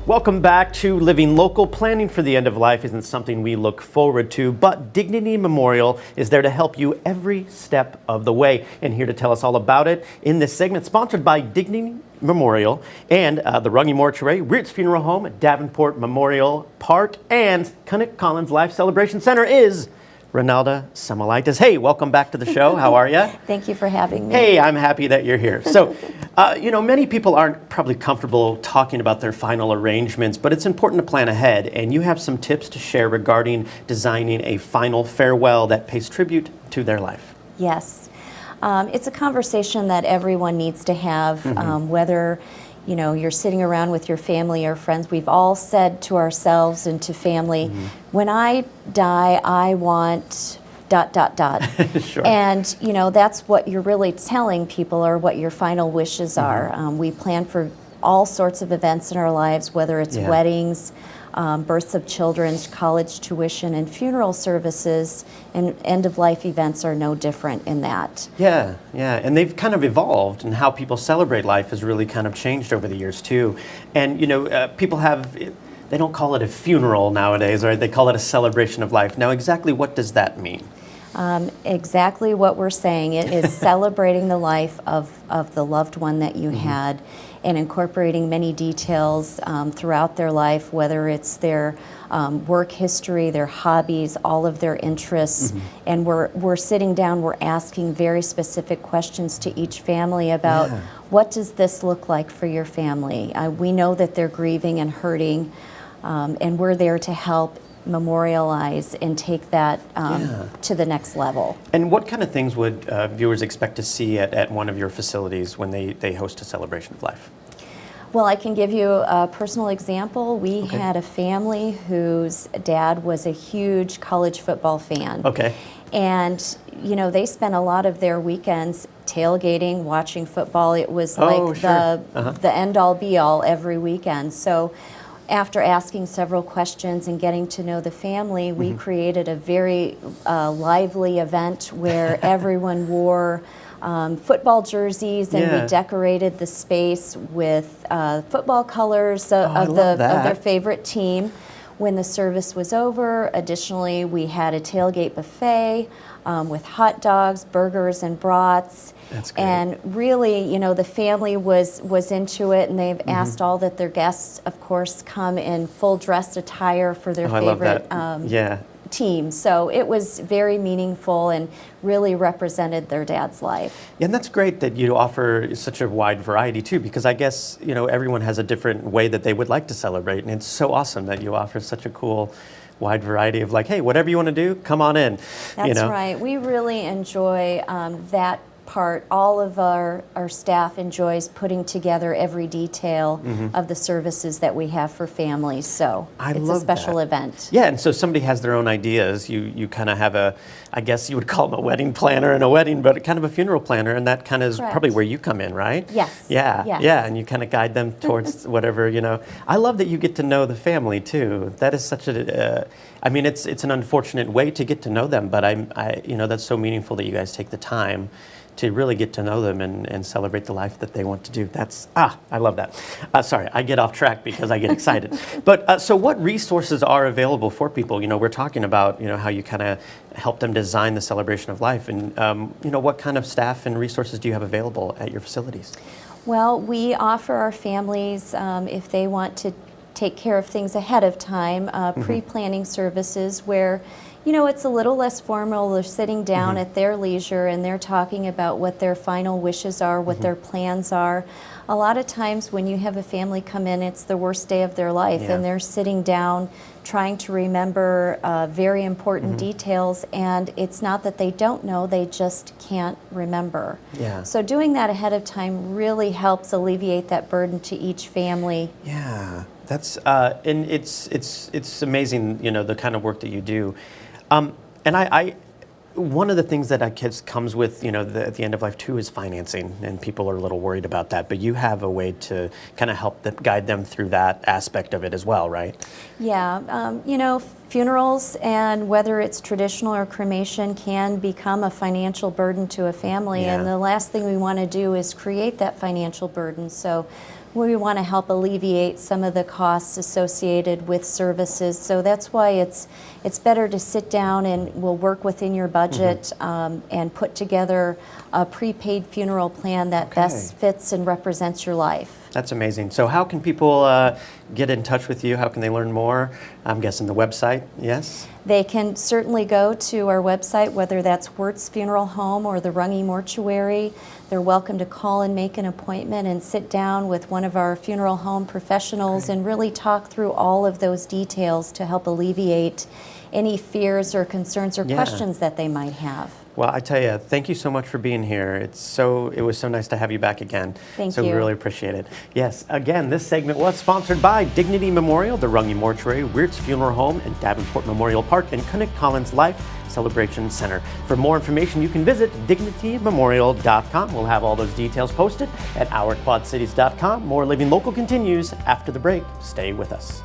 Welcome back to Living Local. Planning for the end of life isn't something we look forward to, but Dignity Memorial is there to help you every step of the way. And here to tell us all about it in this segment, sponsored by Dignity Memorial and the Runge Mortuary, Ritz Funeral Home at Davenport Memorial Park, and Cunnick Collins Life Celebration Center is Ronalda Samalaitis. Hey, welcome back to the show. How are you? Thank you for having me. Hey, I'm happy that you're here. So, many people aren't probably comfortable talking about their final arrangements, but it's important to plan ahead. And you have some tips to share regarding designing a final farewell that pays tribute to their life. Yes. It's a conversation that everyone needs to have, whether you're sitting around with your family or friends. We've all said to ourselves and to family, when I die, I want ... Sure. And that's what you're really telling people, or what your final wishes are. We plan for all sorts of events in our lives, whether it's weddings, births of children, college tuition, and funeral services, and end-of-life events are no different in that. Yeah, and they've kind of evolved, and how people celebrate life has really kind of changed over the years too. And people they don't call it a funeral nowadays, right? They call it a celebration of life. Now, exactly what does that mean? Exactly what we're saying. It is celebrating the life of the loved one that you had, and incorporating many details throughout their life, whether it's their work history, their hobbies, all of their interests. And we're sitting down, we're asking very specific questions to each family about what does this look like for your family? We know that they're grieving and hurting, and we're there to help memorialize and take that to the next level. And what kind of things would viewers expect to see at one of your facilities when they host a celebration of life? Well, I can give you a personal example. We had a family whose dad was a huge college football fan. Okay. And, they spent a lot of their weekends tailgating, watching football. It was the end-all, be-all every weekend. So after asking several questions and getting to know the family, we created a very lively event where everyone wore football jerseys, and we decorated the space with football colors of their favorite team. When the service was over, additionally, we had a tailgate buffet with hot dogs, burgers, and brats. That's great. And really, the family was into it, and they've asked all that their guests, of course, come in full dress attire for their favorite team. So it was very meaningful and really represented their dad's life. Yeah, and that's great that you offer such a wide variety too, because I guess everyone has a different way that they would like to celebrate, and it's so awesome that you offer such a cool wide variety of hey, whatever you want to do, come on in. That's right. We really enjoy that part. All of our staff enjoys putting together every detail of the services that we have for families. So it's a special event. Yeah, and so somebody has their own ideas. You kind of have I guess you would call them a wedding planner and a wedding, but kind of a funeral planner, and that kind of is probably where you come in, right? Yes. Yeah, and you kind of guide them towards whatever, I love that you get to know the family too. That is such it's an unfortunate way to get to know them, but that's so meaningful that you guys take the time to really get to know them and celebrate the life that they want to do. I love that. Sorry, I get off track because I get excited. But so what resources are available for people? We're talking about, how you kind of help them design the celebration of life, and, what kind of staff and resources do you have available at your facilities? Well, we offer our families, if they want to take care of things ahead of time, pre-planning services where it's a little less formal. They're sitting down at their leisure, and they're talking about what their final wishes are, what their plans are. A lot of times when you have a family come in, it's the worst day of their life, and they're sitting down trying to remember very important details, and it's not that they don't know, they just can't remember. Yeah. So doing that ahead of time really helps alleviate that burden to each family. Yeah, that's and it's amazing, the kind of work that you do. And I one of the things that I guess comes with, at the end of life too is financing, and people are a little worried about that, but you have a way to kind of help them, guide them through that aspect of it as well, right? Yeah, funerals, and whether it's traditional or cremation, can become a financial burden to a family, and the last thing we want to do is create that financial burden. So We want to help alleviate some of the costs associated with services. So that's why it's better to sit down and we'll work within your budget and put together a prepaid funeral plan that best fits and represents your life. That's amazing. So how can people get in touch with you? How can they learn more? I'm guessing the website, yes? They can certainly go to our website, whether that's Wirtz Funeral Home or the Runge Mortuary. They're welcome to call and make an appointment and sit down with one of our funeral home professionals and really talk through all of those details to help alleviate any fears or concerns or questions that they might have. Well, I tell you, thank you so much for being here. It was so nice to have you back again. Thank you. So we really appreciate it. Yes, again, this segment was sponsored by Dignity Memorial, the Runge Mortuary, Wirtz Funeral Home, and Davenport Memorial Park, and Connect Collins Life Celebration Center. For more information, you can visit dignitymemorial.com. We'll have all those details posted at ourquadcities.com. More Living Local continues after the break. Stay with us.